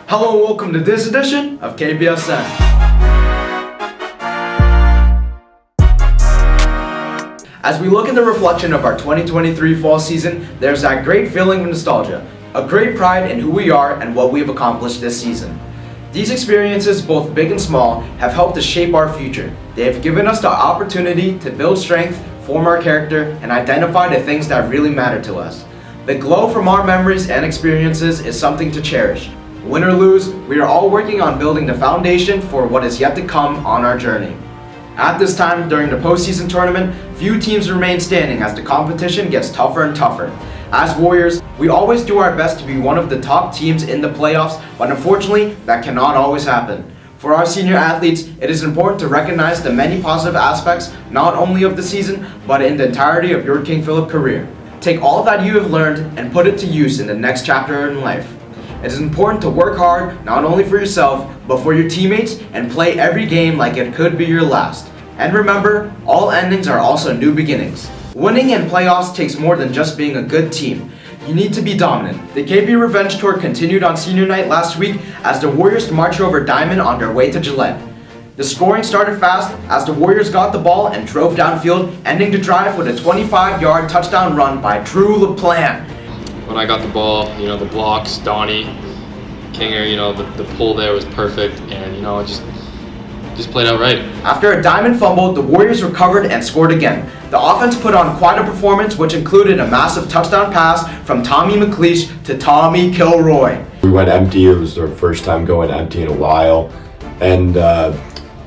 Hello and welcome to this edition of Kpsn. As we look in the reflection of our 2023 fall season, there's that great feeling of nostalgia, a great pride in who we are and what we've accomplished this season. These experiences, both big and small, have helped us shape our future. They have given us the opportunity to build strength, form our character, and identify the things that really matter to us. The glow from our memories and experiences is something to cherish. Win or lose, we are all working on building the foundation for what is yet to come on our journey. At this time during the postseason tournament, few teams remain standing as the competition gets tougher and tougher. As Warriors, we always do our best to be one of the top teams in the playoffs, but unfortunately, that cannot always happen. For our senior athletes, it is important to recognize the many positive aspects, not only of the season, but in the entirety of your King Philip career. Take all that you have learned and put it to use in the next chapter in life. It is important to work hard, not only for yourself, but for your teammates, and play every game like it could be your last. And remember, all endings are also new beginnings. Winning in playoffs takes more than just being a good team. You need to be dominant. The KP Revenge Tour continued on senior night last week as the Warriors marched over Diamond on their way to Gillette. The scoring started fast as the Warriors got the ball and drove downfield, ending the drive with a 25-yard touchdown run by Drew LaPlante. When I got the ball, the blocks, Donnie, Kinger, the pull there was perfect, and just played out right. After a Diamond fumble, the Warriors recovered and scored again. The offense put on quite a performance, which included a massive touchdown pass from Tommy McLeish to Tommy Kilroy. We went empty. It was their first time going empty in a while. And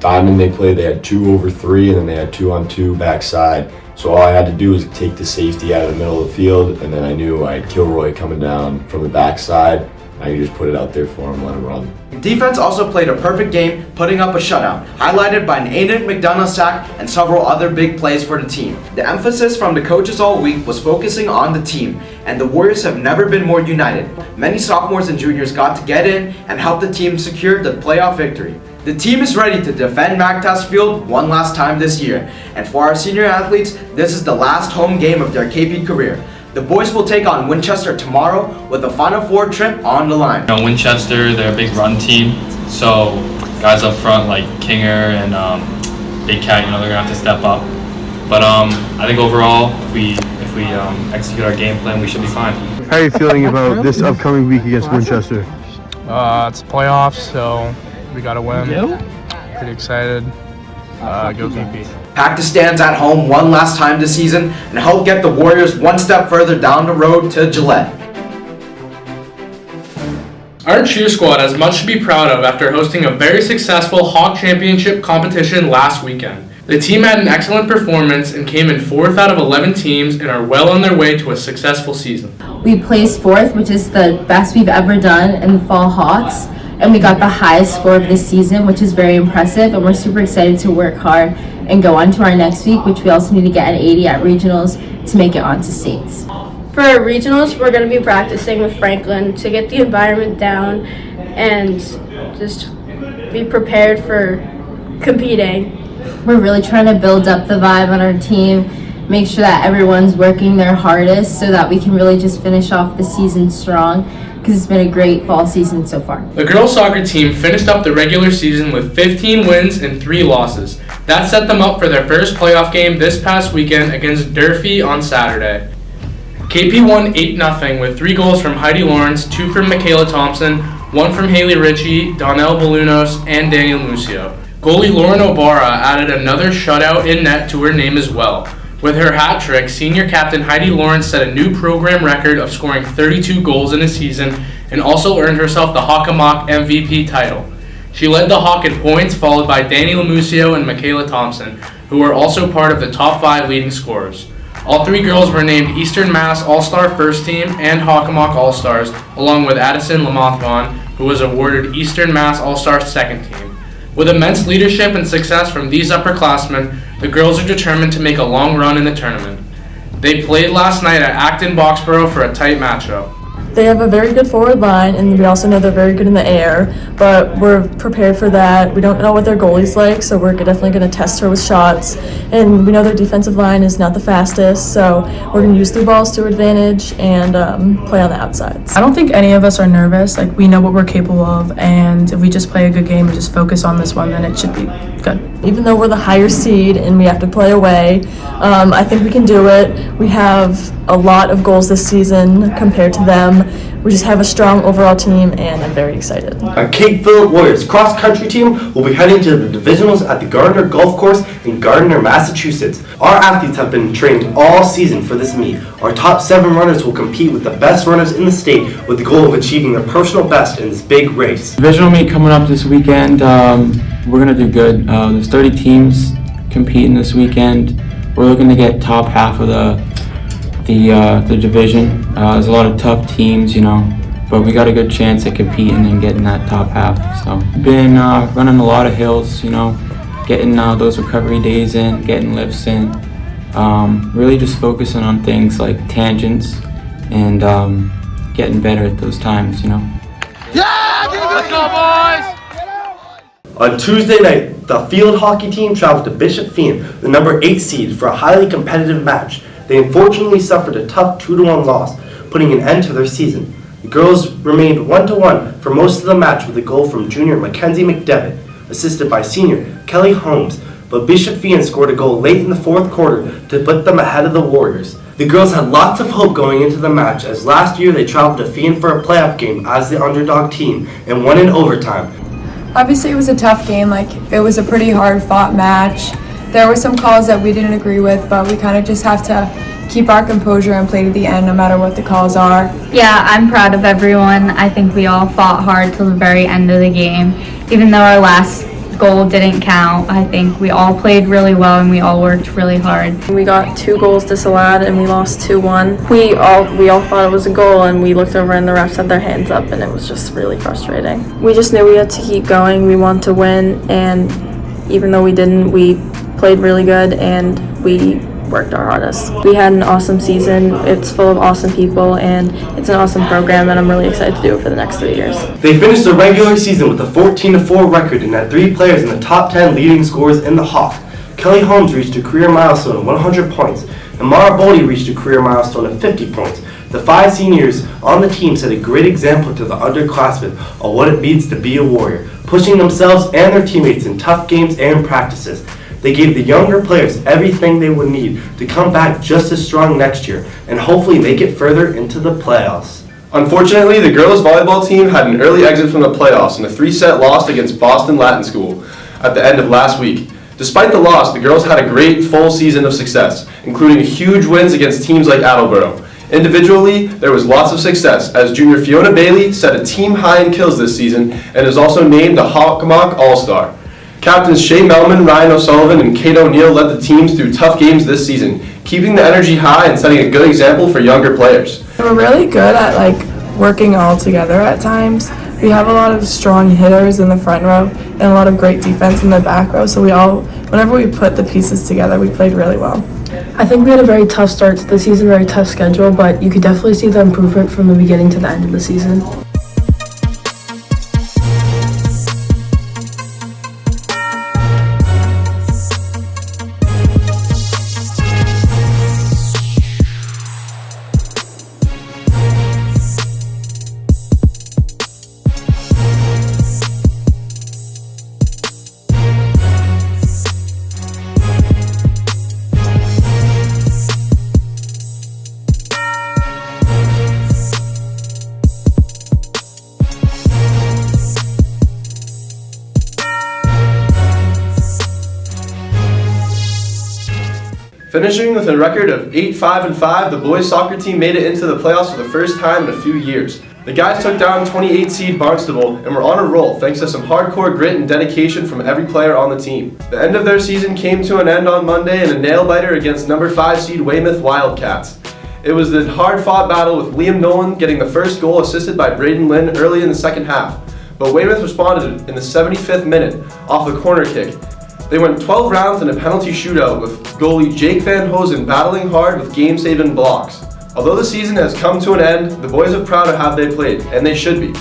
Diamond, they had 2 over 3, and then they had 2 on 2 backside. So all I had to do was take the safety out of the middle of the field, and then I knew I had Kilroy coming down from the backside. I could just put it out there for him, let him run. Defense also played a perfect game, putting up a shutout, highlighted by an Aiden McDonough sack and several other big plays for the team. The emphasis from the coaches all week was focusing on the team, and the Warriors have never been more united. Many sophomores and juniors got to get in and help the team secure the playoff victory. The team is ready to defend MacTask Field one last time this year, and for our senior athletes, this is the last home game of their KP career. The boys will take on Winchester tomorrow with a Final Four trip on the line. Winchester, they're a big run team, so guys up front like Kinger and Big Cat, they're gonna have to step up. But I think overall, if we execute our game plan, we should be fine. How are you feeling about this upcoming week against Winchester? It's playoffs, so we gotta win. Pretty excited. Go KP. Pack the stands at home one last time this season and help get the Warriors one step further down the road to Gillette. Our cheer squad has much to be proud of after hosting a very successful Hawk Championship competition last weekend. The team had an excellent performance and came in 4th out of 11 teams and are well on their way to a successful season. We placed 4th, which is the best we've ever done in the Fall Hawks, and we got the highest score of this season, which is very impressive, and we're super excited to work hard and go on to our next week, which we also need to get an 80 at regionals to make it onto states. For our regionals, we're going to be practicing with Franklin to get the environment down and just be prepared for competing. We're really trying to build up the vibe on our team, make sure that everyone's working their hardest so that we can really just finish off the season strong, because it's been a great fall season so far. The girls soccer team finished up the regular season with 15 wins and 3 losses. That set them up for their first playoff game this past weekend against Durfee on Saturday. KP won 8-0 with 3 goals from Heidi Lawrence, 2 from Michaela Thompson, 1 from Haley Ritchie, Donnell Balunos, and Daniel Musio. Goalie Lauren Obara added another shutout in net to her name as well. With her hat trick, senior captain Heidi Lawrence set a new program record of scoring 32 goals in a season and also earned herself the Hockomock MVP title. She led the Hawk in points, followed by Danny Lamusio and Michaela Thompson, who were also part of the top 5 leading scorers. All 3 girls were named Eastern Mass All-Star First Team and Hockomock All-Stars, along with Addison Lamothvon, who was awarded Eastern Mass All-Star Second Team. With immense leadership and success from these upperclassmen, the girls are determined to make a long run in the tournament. They played last night at Acton Boxborough for a tight matchup. They have a very good forward line, and we also know they're very good in the air, but we're prepared for that. We don't know what their goalie's like, so we're definitely going to test her with shots. And we know their defensive line is not the fastest, so we're going to use the balls to our advantage and play on the outsides. I don't think any of us are nervous. Like, we know what we're capable of, and if we just play a good game and just focus on this one, then it should be good. Even though we're the higher seed and we have to play away, I think we can do it. We have a lot of goals this season compared to them. We just have a strong overall team, and I'm very excited. Our Cape Phillip Warriors cross-country team will be heading to the divisionals at the Gardner Golf Course in Gardner, Massachusetts. Our athletes have been trained all season for this meet. Our top 7 runners will compete with the best runners in the state with the goal of achieving their personal best in this big race. Divisional meet coming up this weekend. We're going to do good. There's 30 teams competing this weekend. We're looking to get top half of the division. There's a lot of tough teams, but we got a good chance at competing and getting that top half. So been running a lot of hills, getting those recovery days in, getting lifts in, really just focusing on things like tangents and getting better at those times, Yeah! Let's go, boys! On Tuesday night, the field hockey team traveled to Bishop Fien, the number 8 seed, for a highly competitive match. They unfortunately suffered a tough 2-1 loss, putting an end to their season. The girls remained 1-1 for most of the match with a goal from junior Mackenzie McDevitt, assisted by senior Kelly Holmes, but Bishop Fien scored a goal late in the 4th quarter to put them ahead of the Warriors. The girls had lots of hope going into the match, as last year they traveled to Fien for a playoff game as the underdog team and won in overtime. Obviously it was a tough game, it was a pretty hard fought match. There were some calls that we didn't agree with, but we kind of just have to keep our composure and play to the end no matter what the calls are. Yeah, I'm proud of everyone. I think we all fought hard till the very end of the game. Even though our last goal didn't count, I think we all played really well and we all worked really hard. We got 2 goals disallowed and we lost 2-1. We all thought it was a goal, and we looked over and the refs had their hands up, and it was just really frustrating. We just knew we had to keep going. We wanted to win, and even though we didn't, we played really good and we worked our hardest. We had an awesome season. It's full of awesome people, and it's an awesome program, and I'm really excited to do it for the next 3 years. They finished the regular season with a 14-4 record and had 3 players in the top 10 leading scorers in the Hawk. Kelly Holmes reached a career milestone of 100 points, and Mara Boldy reached a career milestone of 50 points. The 5 seniors on the team set a great example to the underclassmen of what it means to be a Warrior, pushing themselves and their teammates in tough games and practices. They gave the younger players everything they would need to come back just as strong next year and hopefully make it further into the playoffs. Unfortunately, the girls volleyball team had an early exit from the playoffs in a 3-set loss against Boston Latin School at the end of last week. Despite the loss, the girls had a great full season of success, including huge wins against teams like Attleboro. Individually, there was lots of success, as junior Fiona Bailey set a team high in kills this season and is also named the Hockomock All-Star. Captains Shay Melman, Ryan O'Sullivan, and Kate O'Neill led the teams through tough games this season, keeping the energy high and setting a good example for younger players. We're really good at working all together at times. We have a lot of strong hitters in the front row and a lot of great defense in the back row, so whenever we put the pieces together, we played really well. I think we had a very tough start to the season, very tough schedule, but you could definitely see the improvement from the beginning to the end of the season. Finishing with a record of 8-5-5, the boys soccer team made it into the playoffs for the first time in a few years. The guys took down 28 seed Barnstable and were on a roll thanks to some hardcore grit and dedication from every player on the team. The end of their season came to an end on Monday in a nail-biter against number 5 seed Weymouth Wildcats. It was the hard-fought battle with Liam Nolan getting the first goal assisted by Braden Lynn early in the second half, but Weymouth responded in the 75th minute off the corner kick. They went 12 rounds in a penalty shootout with goalie Jake Van Hosen battling hard with game-saving blocks. Although the season has come to an end, the boys are proud of how they played, and they should be.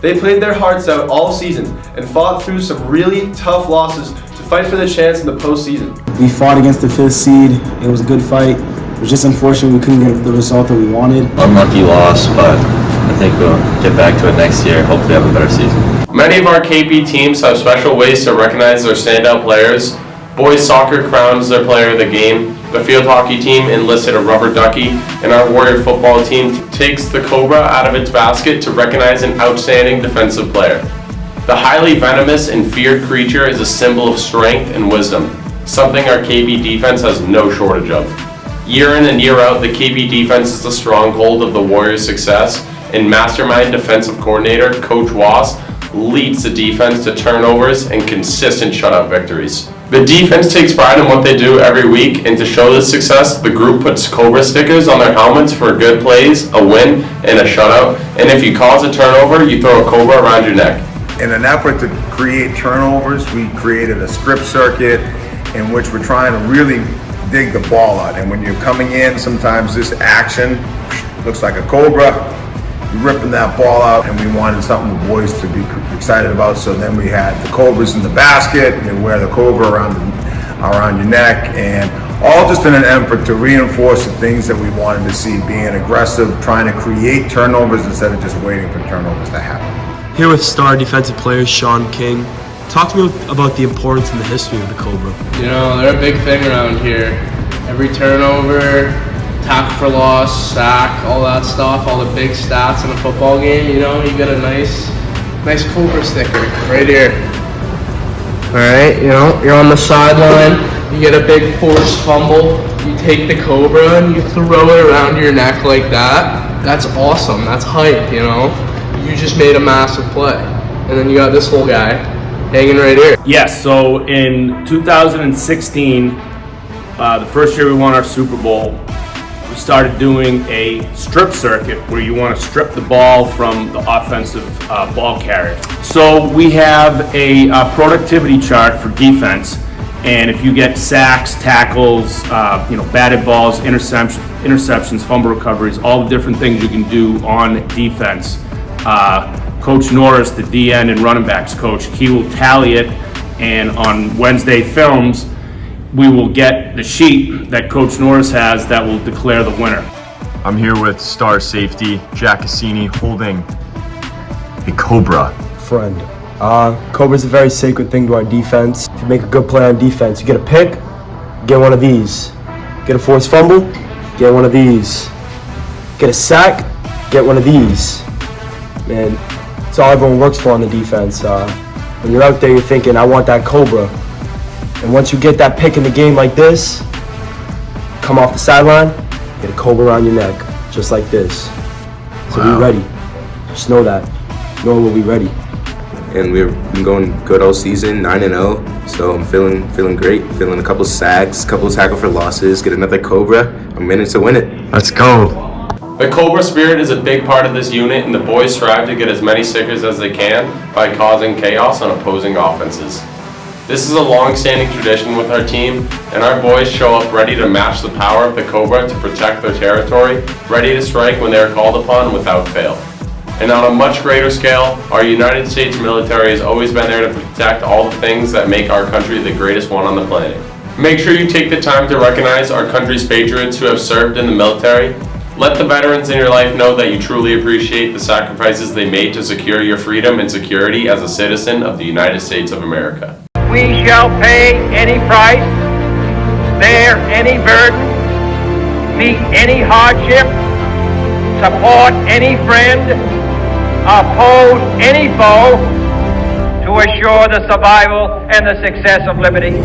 They played their hearts out all season and fought through some really tough losses to fight for the chance in the postseason. We fought against the 5th seed. It was a good fight. It was just unfortunate we couldn't get the result that we wanted. Unlucky loss, but I think we'll get back to it next year. Hopefully have a better season. Many of our KP teams have special ways to recognize their standout players. Boys soccer crowns their player of the game. The field hockey team enlisted a rubber ducky, and our Warrior football team takes the Cobra out of its basket to recognize an outstanding defensive player. The highly venomous and feared creature is a symbol of strength and wisdom, something our KB defense has no shortage of. Year in and year out, the KB defense is the stronghold of the Warriors' success, and mastermind defensive coordinator Coach Wass leads the defense to turnovers and consistent shutout victories. The defense takes pride in what they do every week, and to show this success, the group puts Cobra stickers on their helmets for good plays, a win, and a shutout. And if you cause a turnover, you throw a Cobra around your neck. In an effort to create turnovers, we created a script circuit in which we're trying to really dig the ball out. And when you're coming in, sometimes this action looks like a Cobra. You're ripping that ball out, and we wanted something the boys to be excited about. So then we had the Cobras in the basket, and you wear the Cobra around your neck, and all just in an effort to reinforce the things that we wanted to see, being aggressive, trying to create turnovers instead of just waiting for turnovers to happen. Here with star defensive player Sean King. Talk to me about the importance and the history of the Cobra. You know, they're a big thing around here. Every turnover, tackle for loss, sack, all that stuff, all the big stats in a football game, you know, you get a nice Cobra sticker right here. Alright, you know, you're on the sideline, you get a big forced fumble, you take the Cobra and you throw it around your neck like that. That's awesome, that's hype, you know. You just made a massive play. And then you got this whole guy hanging right here. Yes, so in 2016, the first year we won our Super Bowl, we started doing a strip circuit where you want to strip the ball from the offensive ball carrier. So we have a productivity chart for defense, and if you get sacks, tackles, batted balls, interceptions, fumble recoveries, all the different things you can do on defense. Coach Norris, the DN and running backs coach, he will tally it, and on Wednesday films, we will get the sheet that Coach Norris has that will declare the winner. I'm here with star safety Jack Kpsn holding a Cobra. Friend. Cobra's a very sacred thing to our defense. If you make a good play on defense, you get a pick, get one of these. Get a forced fumble, get one of these. Get a sack, get one of these. Man, it's all everyone works for on the defense. When you're out there, you're thinking, I want that Cobra. And once you get that pick in the game like this, come off the sideline, get a Cobra around your neck, just like this. So be ready. Just know that. Know we'll be ready. And we've been going good all season, 9-0. So I'm feeling great. Feeling a couple sacks, a couple tackle for losses, get another Cobra. I'm in it to win it. Let's go. The Cobra spirit is a big part of this unit, and the boys strive to get as many stickers as they can by causing chaos on opposing offenses. This is a long-standing tradition with our team, and our boys show up ready to match the power of the Cobra to protect their territory, ready to strike when they are called upon without fail. And on a much greater scale, our United States military has always been there to protect all the things that make our country the greatest one on the planet. Make sure you take the time to recognize our country's patriots who have served in the military. Let the veterans in your life know that you truly appreciate the sacrifices they made to secure your freedom and security as a citizen of the United States of America. We shall pay any price, bear any burden, meet any hardship, support any friend, oppose any foe to assure the survival and the success of liberty.